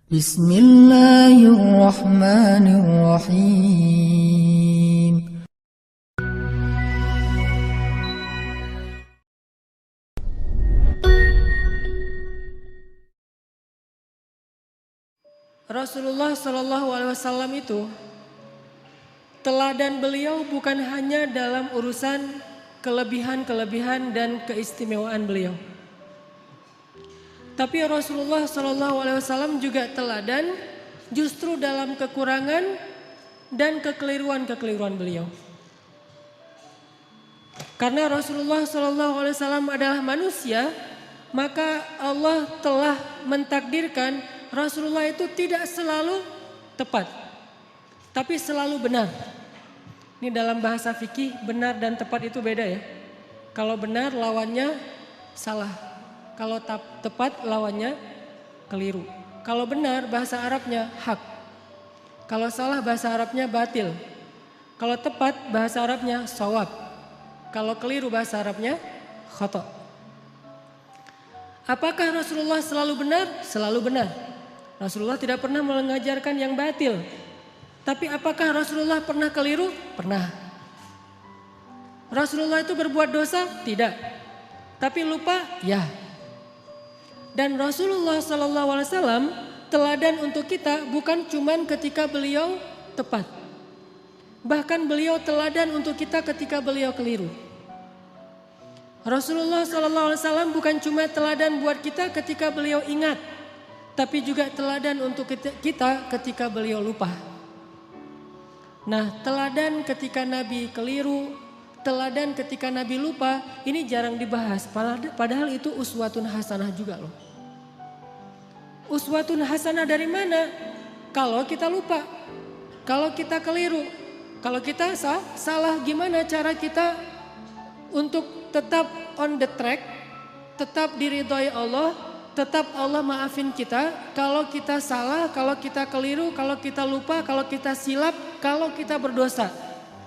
Bismillahirrahmanirrahim. Rasulullah Shallallahu Alaihi Wasallam itu teladan beliau bukan hanya dalam urusan kelebihan-kelebihan dan keistimewaan beliau. Tapi Rasulullah Shallallahu Alaihi Wasallam juga teladan justru dalam kekurangan dan kekeliruan-kekeliruan beliau. Karena Rasulullah Shallallahu Alaihi Wasallam adalah manusia, maka Allah telah mentakdirkan Rasulullah itu tidak selalu tepat, tapi selalu benar. Ini dalam bahasa fikih, benar dan tepat itu beda ya. Kalau benar lawannya salah, kalau tepat lawannya keliru. Kalau benar bahasa Arabnya hak, kalau salah bahasa Arabnya batil. Kalau tepat bahasa Arabnya shawab, kalau keliru bahasa Arabnya khata'. Apakah Rasulullah selalu benar? Selalu benar. Rasulullah tidak pernah mengajarkan yang batil. Tapi apakah Rasulullah pernah keliru? Pernah. Rasulullah itu berbuat dosa? Tidak. Tapi lupa? Ya. Dan Rasulullah SAW teladan untuk kita bukan cuma ketika beliau tepat. Bahkan beliau teladan untuk kita ketika beliau keliru. Rasulullah SAW bukan cuma teladan buat kita ketika beliau ingat, tapi juga teladan untuk kita ketika beliau lupa. Nah, teladan ketika Nabi keliru, teladan ketika Nabi lupa, ini jarang dibahas. Padahal itu uswatun hasanah juga loh. Uswatun hasanah dari mana? Kalau kita lupa, kalau kita keliru, kalau kita salah, gimana cara kita untuk tetap on the track, tetap diridhoi Allah, tetap Allah maafin kita kalau kita salah, kalau kita keliru, kalau kita lupa, kalau kita silap, kalau kita berdosa.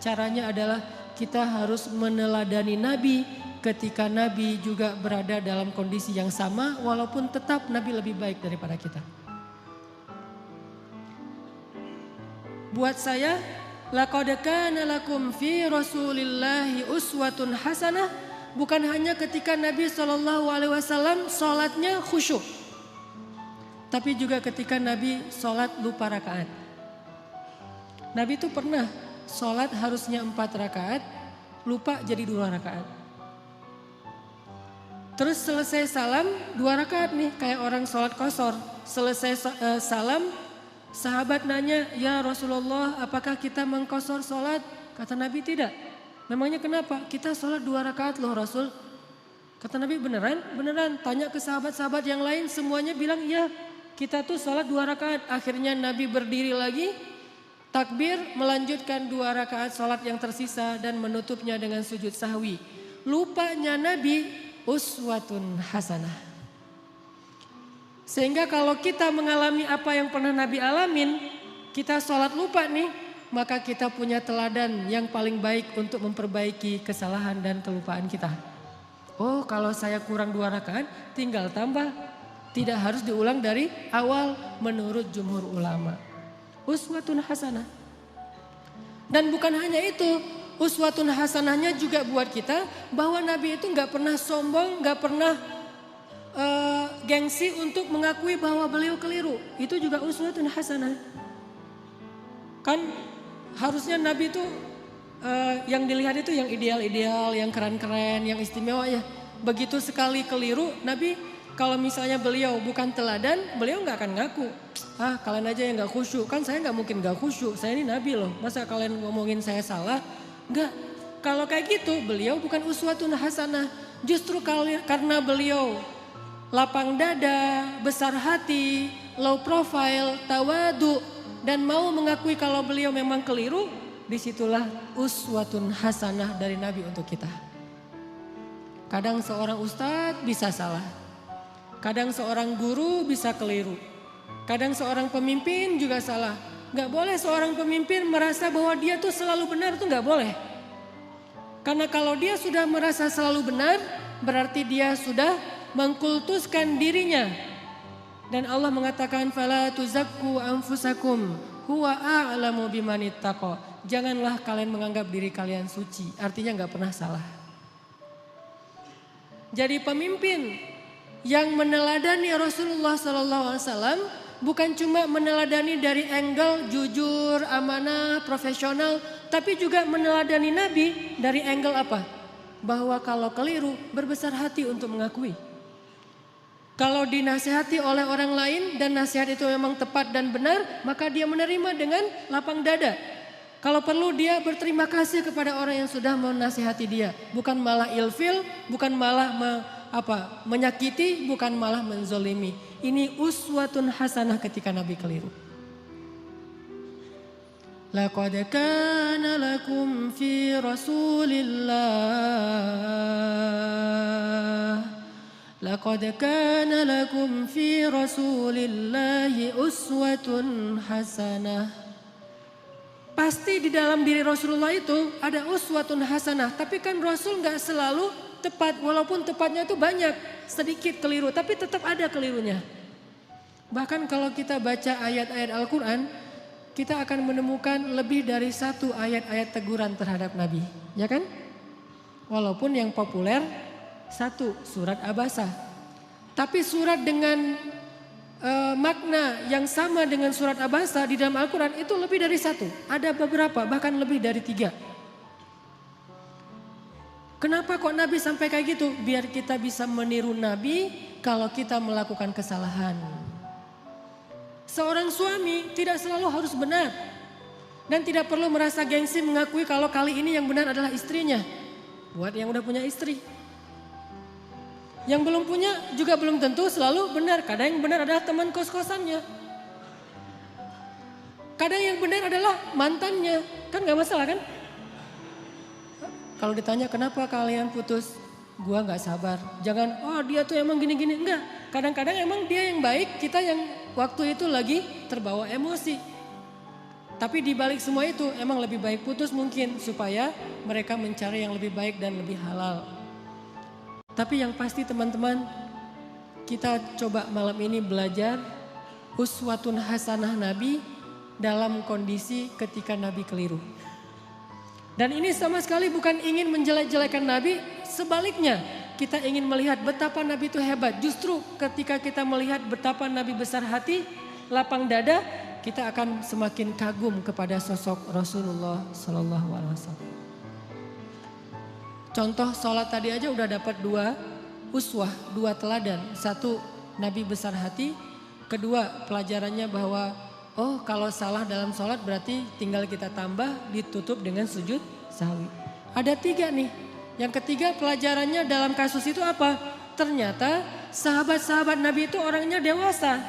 Caranya adalah kita harus meneladani Nabi ketika Nabi juga berada dalam kondisi yang sama walaupun tetap Nabi lebih baik daripada kita. Buat saya, laqad kana lakum fi Rasulillahi uswatun hasanah. Bukan hanya ketika Nabi SAW sholatnya khusyuk, tapi juga ketika Nabi sholat lupa rakaat. Nabi itu pernah sholat harusnya 4 rakaat, lupa jadi 2 rakaat. Terus selesai salam 2 rakaat nih, kayak orang sholat qashar. Selesai salam, sahabat nanya, ya Rasulullah, apakah kita mengqashar sholat? Kata Nabi tidak. Memangnya kenapa? Kita sholat 2 rakaat loh Rasul. Kata Nabi beneran? Beneran. Tanya ke sahabat-sahabat yang lain, semuanya bilang iya. Kita tuh sholat 2 rakaat. Akhirnya Nabi berdiri lagi, takbir, melanjutkan 2 rakaat sholat yang tersisa dan menutupnya dengan sujud sahwi. Lupanya Nabi uswatun hasanah. Sehingga kalau kita mengalami apa yang pernah Nabi alamin, kita sholat lupa nih, maka kita punya teladan yang paling baik untuk memperbaiki kesalahan dan kelupaan kita. Oh, kalau saya kurang 2 rakaat tinggal tambah. Tidak harus diulang dari awal menurut jumhur ulama. Uswatun hasanah. Dan bukan hanya itu, uswatun hasanahnya juga buat kita bahwa Nabi itu gak pernah sombong, gak pernah gengsi untuk mengakui bahwa beliau keliru. Itu juga uswatun hasanah. Kan harusnya Nabi itu yang dilihat itu yang ideal-ideal, yang keren-keren, yang istimewa ya. Begitu sekali keliru, Nabi kalau misalnya beliau bukan teladan, beliau gak akan ngaku. Ah, kalian aja yang gak khusyuk, kan saya gak mungkin gak khusyuk, saya ini Nabi loh. Masa kalian ngomongin saya salah? Enggak, kalau kayak gitu beliau bukan uswatun hasanah. Justru karena beliau lapang dada, besar hati, low profile, tawadu, dan mau mengakui kalau beliau memang keliru, disitulah uswatun hasanah dari Nabi untuk kita. Kadang seorang ustadz bisa salah, kadang seorang guru bisa keliru, kadang seorang pemimpin juga salah. Gak boleh seorang pemimpin merasa bahwa dia tuh selalu benar, tuh gak boleh. Karena kalau dia sudah merasa selalu benar, berarti dia sudah mengkultuskan dirinya Dan Allah mengatakan fala tuzakku anfusakum huwa a'lamu bimanittaqa. Janganlah kalian menganggap diri kalian suci, artinya nggak pernah salah. Jadi pemimpin yang meneladani Rasulullah SAW bukan cuma meneladani dari angle jujur, amanah, profesional, tapi juga meneladani Nabi dari angle apa? Bahwa kalau keliru berbesar hati untuk mengakui. Kalau dinasihati oleh orang lain dan nasihat itu memang tepat dan benar, maka dia menerima dengan lapang dada. Kalau perlu dia berterima kasih kepada orang yang sudah menasihati dia. Bukan malah ilfil, bukan malah menyakiti, bukan malah menzolimi. Ini uswatun hasanah ketika Nabi keliru. Laqad kana lakum fi Rasulillah Laqad kana lakum fi Rasulillahi uswatun hasanah. Pasti di dalam diri Rasulullah itu ada uswatun hasanah. Tapi kan Rasul gak selalu tepat. Walaupun tepatnya itu banyak, sedikit keliru. Tapi tetap ada kelirunya. Bahkan kalau kita baca ayat-ayat Al-Quran, kita akan menemukan lebih dari satu ayat-ayat teguran terhadap Nabi. Ya kan? Walaupun yang populer satu, surat Abasa. Tapi surat dengan makna yang sama dengan surat Abasa di dalam Al-Quran itu lebih dari satu. Ada beberapa, bahkan lebih dari 3. Kenapa kok Nabi sampai kayak gitu? Biar kita bisa meniru Nabi kalau kita melakukan kesalahan. Seorang suami tidak selalu harus benar. Dan tidak perlu merasa gengsi mengakui kalau kali ini yang benar adalah istrinya. Buat yang udah punya istri. Yang belum punya juga belum tentu selalu benar. Kadang yang benar adalah teman kos-kosannya. Kadang yang benar adalah mantannya. Kan gak masalah kan? Kalau ditanya kenapa kalian putus? Gua gak sabar. Jangan, oh dia tuh emang gini-gini. Enggak. Kadang-kadang emang dia yang baik, kita yang waktu itu lagi terbawa emosi. Tapi di balik semua itu emang lebih baik putus mungkin. Supaya mereka mencari yang lebih baik dan lebih halal. Tapi yang pasti teman-teman, kita coba malam ini belajar uswatun hasanah Nabi dalam kondisi ketika Nabi keliru. Dan ini sama sekali bukan ingin menjelek-jelekan Nabi, sebaliknya kita ingin melihat betapa Nabi itu hebat. Justru ketika kita melihat betapa Nabi besar hati, lapang dada, kita akan semakin kagum kepada sosok Rasulullah SAW. Contoh sholat tadi aja udah dapat 2 uswah, 2 teladan. 1, Nabi besar hati. 2, pelajarannya bahwa oh kalau salah dalam sholat berarti tinggal kita tambah ditutup dengan sujud sahwi. Ada 3 nih. Yang ketiga pelajarannya dalam kasus itu apa? Ternyata sahabat-sahabat Nabi itu orangnya dewasa.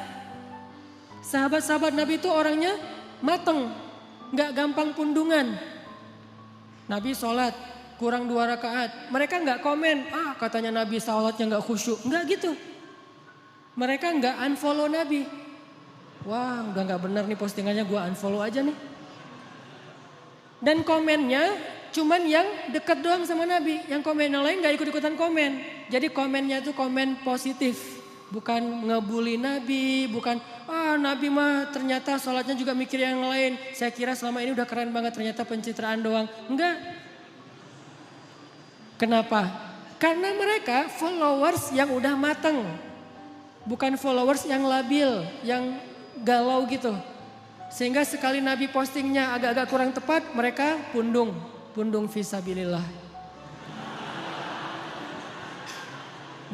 Sahabat-sahabat Nabi itu orangnya mateng. Gak gampang pundungan. Nabi sholat. Kurang 2 rakaat, mereka nggak komen, katanya Nabi sholatnya nggak khusyuk, nggak gitu. Mereka nggak unfollow Nabi. Wah udah nggak benar nih postingannya, gue unfollow aja nih. Dan komennya cuman yang dekat doang sama Nabi, yang komen yang lain nggak ikut-ikutan komen. Jadi komennya itu komen positif, bukan ngebully Nabi, bukan Nabi mah ternyata sholatnya juga mikir yang lain. Saya kira selama ini udah keren banget, ternyata pencitraan doang, enggak. Kenapa? Karena mereka followers yang udah mateng. Bukan followers yang labil, yang galau gitu. Sehingga sekali Nabi postingnya agak-agak kurang tepat, mereka pundung fisabilillah.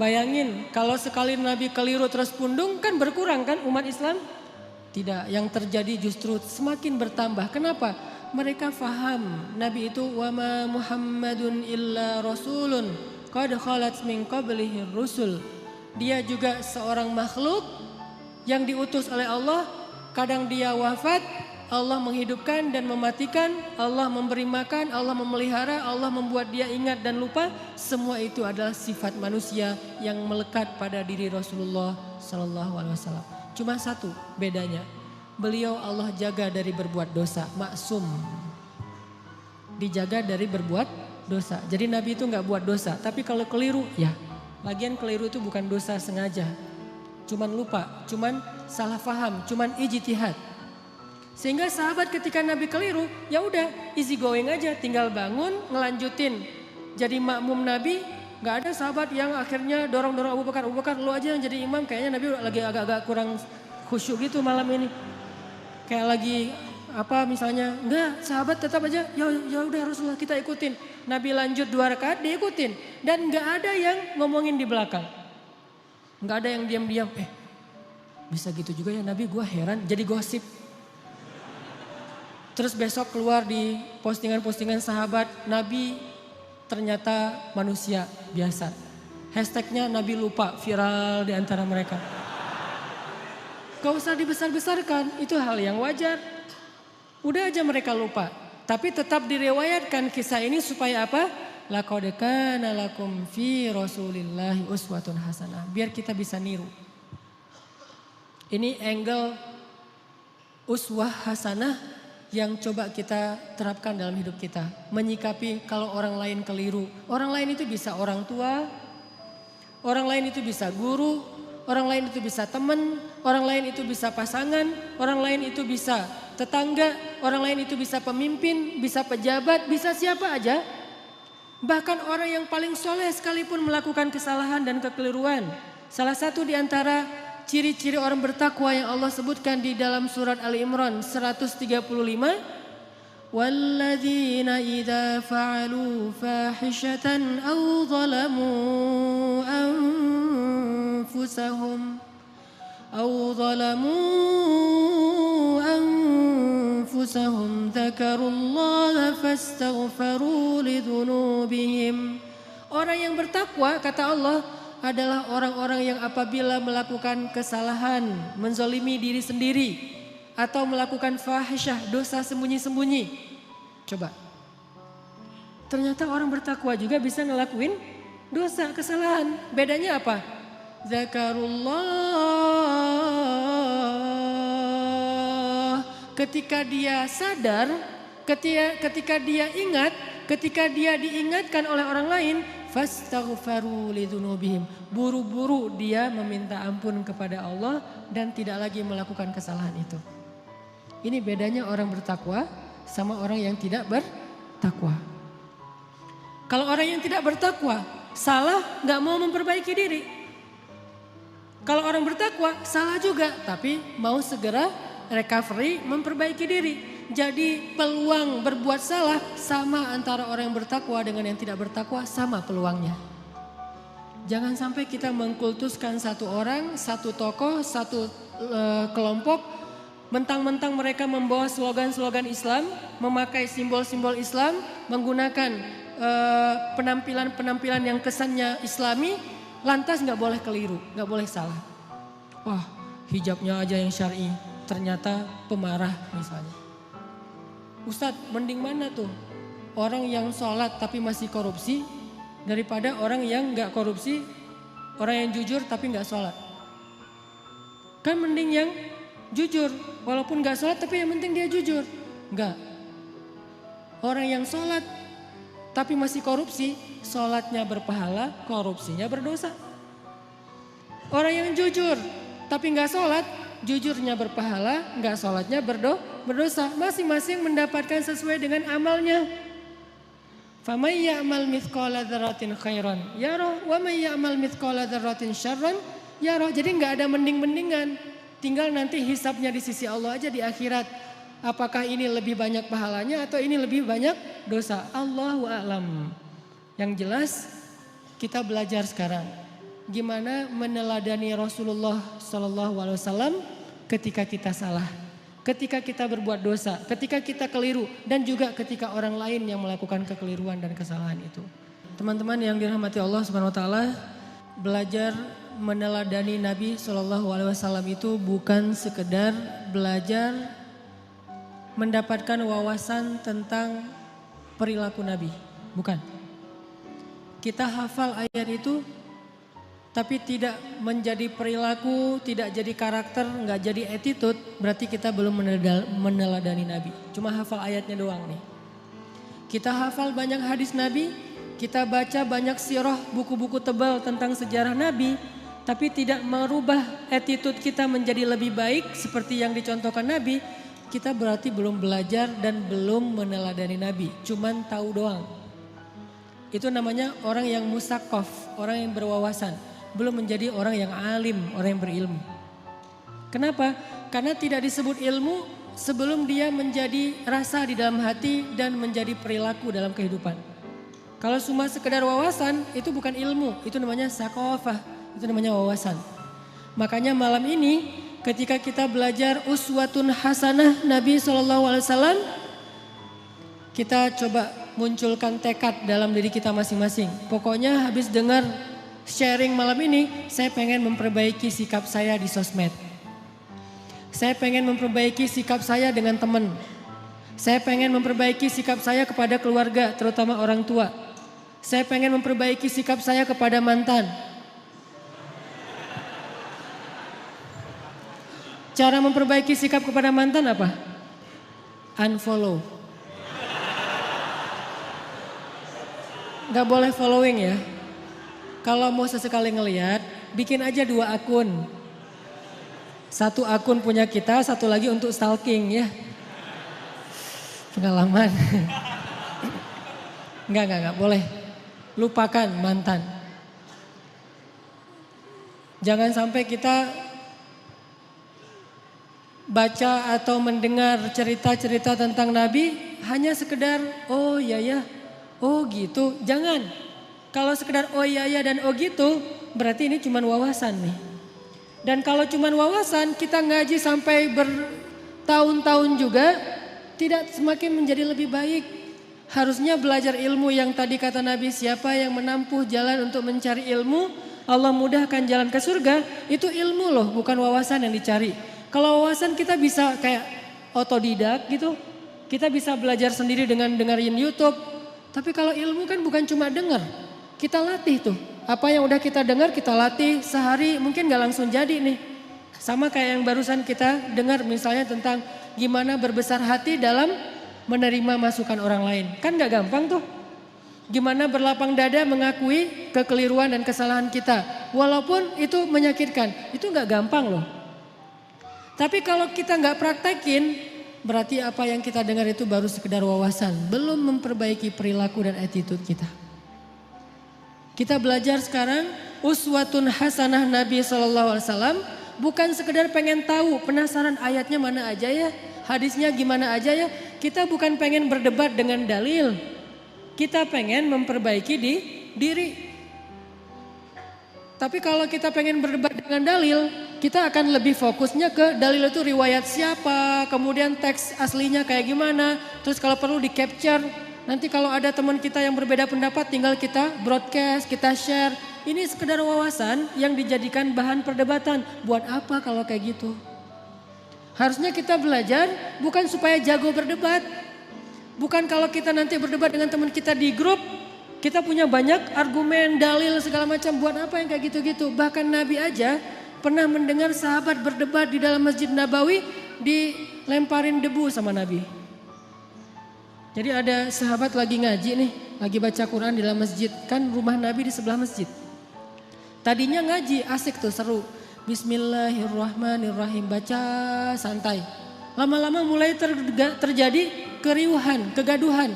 Bayangin kalau sekali Nabi keliru terus pundung kan berkurang kan umat Islam? Tidak, yang terjadi justru semakin bertambah. Kenapa? Mereka faham Nabi itu wama Muhammadun illa rasulun qad khalat min qablihi rusul. Dia juga seorang makhluk yang diutus oleh Allah. Kadang dia wafat, Allah menghidupkan dan mematikan, Allah memberi makan, Allah memelihara, Allah membuat dia ingat dan lupa. Semua itu adalah sifat manusia yang melekat pada diri Rasulullah SAW. Cuma satu bedanya. Beliau Allah jaga dari berbuat dosa, maksum. Dijaga dari berbuat dosa. Jadi Nabi itu gak buat dosa, tapi kalau keliru ya. Lagian keliru itu bukan dosa sengaja. cuman lupa, cuman salah faham, cuman ijtihad. Sehingga sahabat ketika Nabi keliru, ya udah easy going aja, tinggal bangun, ngelanjutin. Jadi makmum Nabi, nggak ada sahabat yang akhirnya dorong-dorong Abu Bakar lu aja yang jadi imam, kayaknya Nabi lagi agak-agak kurang khusyuk gitu malam ini. Kayak lagi apa misalnya, enggak, sahabat tetap aja, ya udah Rasulullah kita ikutin. Nabi lanjut 2 rakaat diikutin dan nggak ada yang ngomongin di belakang. Nggak ada yang diam-diam, bisa gitu juga ya Nabi, gua heran, jadi gosip. Terus besok keluar di postingan-postingan sahabat, Nabi ternyata manusia biasa. Hashtagnya Nabi lupa, viral di antara mereka. Gak usah dibesar-besarkan, itu hal yang wajar. Udah aja mereka lupa. Tapi tetap direwayatkan kisah ini supaya apa? Laqad kana lakum fi Rasulillahi uswatun hasanah. Biar kita bisa niru. Ini angle uswah hasanah yang coba kita terapkan dalam hidup kita. Menyikapi kalau orang lain keliru. Orang lain itu bisa orang tua, orang lain itu bisa guru, orang lain itu bisa teman, orang lain itu bisa pasangan, orang lain itu bisa tetangga, orang lain itu bisa pemimpin, bisa pejabat, bisa siapa aja. Bahkan orang yang paling soleh sekalipun melakukan kesalahan dan kekeliruan. Salah satu di antara ciri-ciri orang bertakwa yang Allah sebutkan di dalam surat Ali Imran 135. Walladzina idza fa'alu fahishatan aw zalamu anfusahum dzakarullaha fastaghfaru lidzunubihim. Orang yang bertakwa kata Allah adalah orang-orang yang apabila melakukan kesalahan, menzolimi diri sendiri, atau melakukan fahisyah, dosa sembunyi-sembunyi. Coba, ternyata orang bertakwa juga bisa ngelakuin dosa, kesalahan. Bedanya apa? Zakarullah. Ketika dia sadar, ketika dia ingat, ketika dia diingatkan oleh orang lain, fastaghfaru lidzunubihim. Buru-buru dia meminta ampun kepada Allah dan tidak lagi melakukan kesalahan itu. Ini bedanya orang bertakwa sama orang yang tidak bertakwa. Kalau orang yang tidak bertakwa salah gak mau memperbaiki diri. Kalau orang bertakwa salah juga tapi mau segera recovery, memperbaiki diri. Jadi peluang berbuat salah sama antara orang yang bertakwa dengan yang tidak bertakwa, sama peluangnya. Jangan sampai kita mengkultuskan satu orang, satu tokoh, satu kelompok. Mentang-mentang mereka membawa slogan-slogan Islam, memakai simbol-simbol Islam, menggunakan penampilan-penampilan yang kesannya Islami, lantas gak boleh keliru, gak boleh salah. Wah, hijabnya aja yang syar'i, ternyata pemarah misalnya. Ustadz, mending mana tuh? Orang yang sholat tapi masih korupsi daripada orang yang gak korupsi, orang yang jujur tapi gak sholat. Kan mending yang jujur, walaupun gak sholat tapi yang penting dia jujur. Enggak. Orang yang sholat tapi masih korupsi, sholatnya berpahala, korupsinya berdosa. Orang yang jujur tapi gak sholat, jujurnya berpahala, gak sholatnya berdosa. Masing-masing mendapatkan sesuai dengan amalnya. Famay ya'mal mithqala dzarratin khairan yarah wa may ya'mal mithqala dzarratin syarran yarah. Jadi gak ada mending-mendingan. Tinggal nanti hisabnya di sisi Allah aja di akhirat. Apakah ini lebih banyak pahalanya atau ini lebih banyak dosa? Allahu a'lam. Yang jelas kita belajar sekarang gimana meneladani Rasulullah SAW ketika kita salah, ketika kita berbuat dosa, ketika kita keliru, dan juga ketika orang lain yang melakukan kekeliruan dan kesalahan itu. Teman-teman yang dirahmati Allah Subhanahu Wa Taala, belajar meneladani Nabi SAW itu bukan sekedar belajar mendapatkan wawasan tentang perilaku Nabi, bukan. Kita hafal ayat itu, tapi tidak menjadi perilaku, tidak jadi karakter, nggak jadi attitude, berarti kita belum meneladani Nabi. Cuma hafal ayatnya doang nih. Kita hafal banyak hadis Nabi, kita baca banyak sirah, buku-buku tebal tentang sejarah Nabi, tapi tidak merubah attitude kita menjadi lebih baik seperti yang dicontohkan Nabi, kita berarti belum belajar dan belum meneladani Nabi, cuman tahu doang. Itu namanya orang yang musakof, orang yang berwawasan, belum menjadi orang yang alim, orang yang berilmu. Kenapa? Karena tidak disebut ilmu sebelum dia menjadi rasa di dalam hati dan menjadi perilaku dalam kehidupan. Kalau cuma sekedar wawasan, itu bukan ilmu, itu namanya sakofah, itu namanya wawasan. Makanya malam ini ketika kita belajar uswatun hasanah Nabi SAW, kita coba munculkan tekad dalam diri kita masing-masing. Pokoknya habis dengar sharing malam ini, saya pengen memperbaiki sikap saya di sosmed. Saya pengen memperbaiki sikap saya dengan teman. Saya pengen memperbaiki sikap saya kepada keluarga, terutama orang tua. Saya pengen memperbaiki sikap saya kepada mantan. Cara memperbaiki sikap kepada mantan apa? Unfollow. Gak boleh following ya. Kalau mau sesekali ngelihat, bikin aja 2 akun. 1 akun punya kita, 1 lagi untuk stalking ya. Pengalaman. Enggak boleh. Lupakan mantan. Jangan sampai kita baca atau mendengar cerita-cerita tentang Nabi hanya sekedar oh ya, oh gitu. Jangan. Kalau sekedar oh ya dan oh gitu, berarti ini cuma wawasan nih. Dan kalau cuma wawasan, kita ngaji sampai bertahun-tahun juga tidak semakin menjadi lebih baik. Harusnya belajar ilmu yang tadi kata Nabi, siapa yang menempuh jalan untuk mencari ilmu, Allah mudahkan jalan ke surga. Itu ilmu loh, bukan wawasan yang dicari. Kalau wawasan kita bisa kayak otodidak gitu. Kita bisa belajar sendiri dengan dengerin YouTube. Tapi kalau ilmu kan bukan cuma denger. Kita latih tuh. Apa yang udah kita dengar kita latih sehari mungkin gak langsung jadi nih. Sama kayak yang barusan kita dengar misalnya tentang gimana berbesar hati dalam menerima masukan orang lain. Kan gak gampang tuh. Gimana berlapang dada mengakui kekeliruan dan kesalahan kita. Walaupun itu menyakitkan. Itu gak gampang loh. Tapi kalau kita gak praktekin, berarti apa yang kita dengar itu baru sekedar wawasan. Belum memperbaiki perilaku dan attitude kita. Kita belajar sekarang uswatun hasanah Nabi SAW bukan sekedar pengen tahu penasaran ayatnya mana aja ya, hadisnya gimana aja ya. Kita bukan pengen berdebat dengan dalil, kita pengen memperbaiki diri. Tapi kalau kita pengen berdebat dengan dalil, kita akan lebih fokusnya ke dalil itu riwayat siapa, kemudian teks aslinya kayak gimana, terus kalau perlu di capture. Nanti kalau ada teman kita yang berbeda pendapat tinggal kita broadcast, kita share. Ini sekedar wawasan yang dijadikan bahan perdebatan. Buat apa kalau kayak gitu? Harusnya kita belajar bukan supaya jago berdebat. Bukan kalau kita nanti berdebat dengan teman kita di grup, kita punya banyak argumen, dalil segala macam. Buat apa yang kayak gitu-gitu? Bahkan Nabi aja pernah mendengar sahabat berdebat di dalam Masjid Nabawi dilemparin debu sama Nabi. Jadi ada sahabat lagi ngaji nih, lagi baca Quran di dalam masjid. Kan rumah Nabi di sebelah masjid. Tadinya ngaji, asik tuh seru. Bismillahirrahmanirrahim, baca santai. Lama-lama mulai terjadi keriuhan, kegaduhan.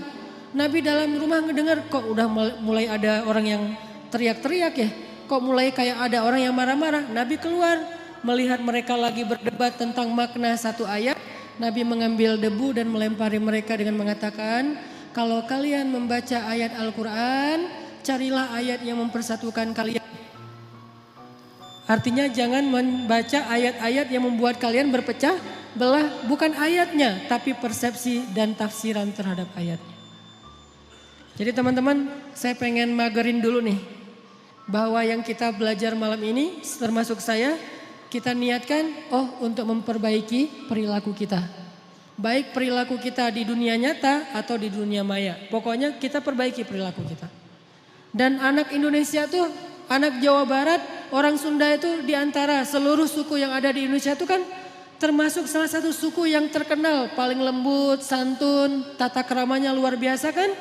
Nabi dalam rumah ngedengar kok udah mulai ada orang yang teriak-teriak ya. Kok mulai kayak ada orang yang marah-marah. Nabi keluar melihat mereka lagi berdebat tentang makna satu ayat. Nabi mengambil debu dan melempari mereka dengan mengatakan, kalau kalian membaca ayat Al-Quran, carilah ayat yang mempersatukan kalian. Artinya jangan membaca ayat-ayat yang membuat kalian berpecah belah, bukan ayatnya, tapi persepsi dan tafsiran terhadap ayatnya. Jadi teman-teman, saya pengen magerin dulu nih, bahwa yang kita belajar malam ini, termasuk saya, kita niatkan untuk memperbaiki perilaku kita. Baik perilaku kita di dunia nyata atau di dunia maya. Pokoknya kita perbaiki perilaku kita. Dan anak Indonesia tuh, anak Jawa Barat, orang Sunda itu diantara seluruh suku yang ada di Indonesia itu kan termasuk salah satu suku yang terkenal. Paling lembut, santun, tata keramanya luar biasa kan.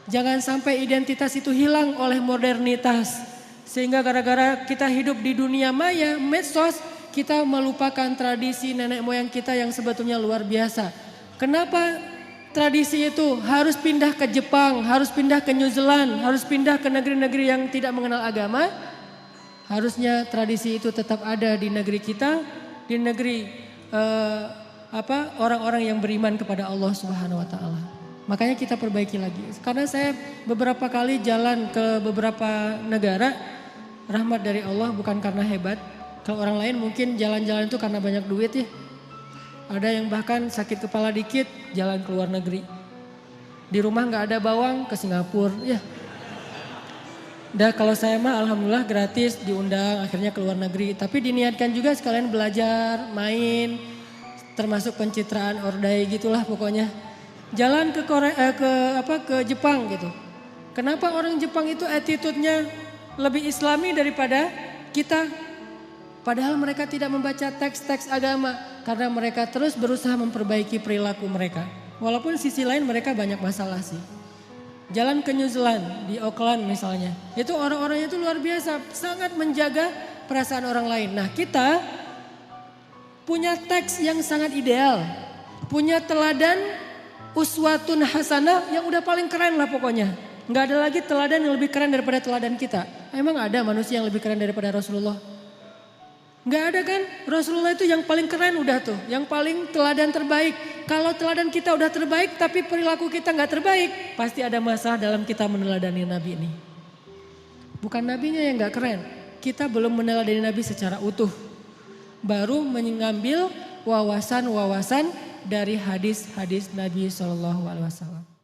Jangan sampai identitas itu hilang oleh modernitas. Sehingga gara-gara kita hidup di dunia maya, medsos, kita melupakan tradisi nenek moyang kita yang sebetulnya luar biasa. Kenapa tradisi itu harus pindah ke Jepang, harus pindah ke New Zealand, harus pindah ke negeri-negeri yang tidak mengenal agama? Harusnya tradisi itu tetap ada di negeri kita, di negeri orang-orang yang beriman kepada Allah Subhanahu wa taala. Makanya kita perbaiki lagi. Karena saya beberapa kali jalan ke beberapa negara, rahmat dari Allah bukan karena hebat. Kalau orang lain mungkin jalan-jalan itu karena banyak duit ya. Ada yang bahkan sakit kepala dikit jalan ke luar negeri. Di rumah gak ada bawang ke Singapura ya. Dan kalau saya mah alhamdulillah gratis diundang akhirnya ke luar negeri. Tapi diniatkan juga sekalian belajar, main, termasuk pencitraan ordai gitulah pokoknya. Jalan ke ke Jepang gitu. Kenapa orang Jepang itu attitude-nya lebih islami daripada kita? Padahal mereka tidak membaca teks-teks agama karena mereka terus berusaha memperbaiki perilaku mereka. Walaupun sisi lain mereka banyak masalah sih. Jalan ke New Zealand, di Auckland misalnya. Itu orang-orangnya itu luar biasa, sangat menjaga perasaan orang lain. Nah kita punya teks yang sangat ideal. Punya teladan uswatun hasanah yang udah paling keren lah pokoknya. Nggak ada lagi teladan yang lebih keren daripada teladan kita. Emang ada manusia yang lebih keren daripada Rasulullah? Nggak ada kan? Rasulullah itu yang paling keren udah tuh. Yang paling teladan terbaik. Kalau teladan kita udah terbaik tapi perilaku kita nggak terbaik. Pasti ada masalah dalam kita meneladani Nabi ini. Bukan Nabinya yang nggak keren. Kita belum meneladani Nabi secara utuh. Baru mengambil wawasan-wawasan dari hadis-hadis Nabi SAW.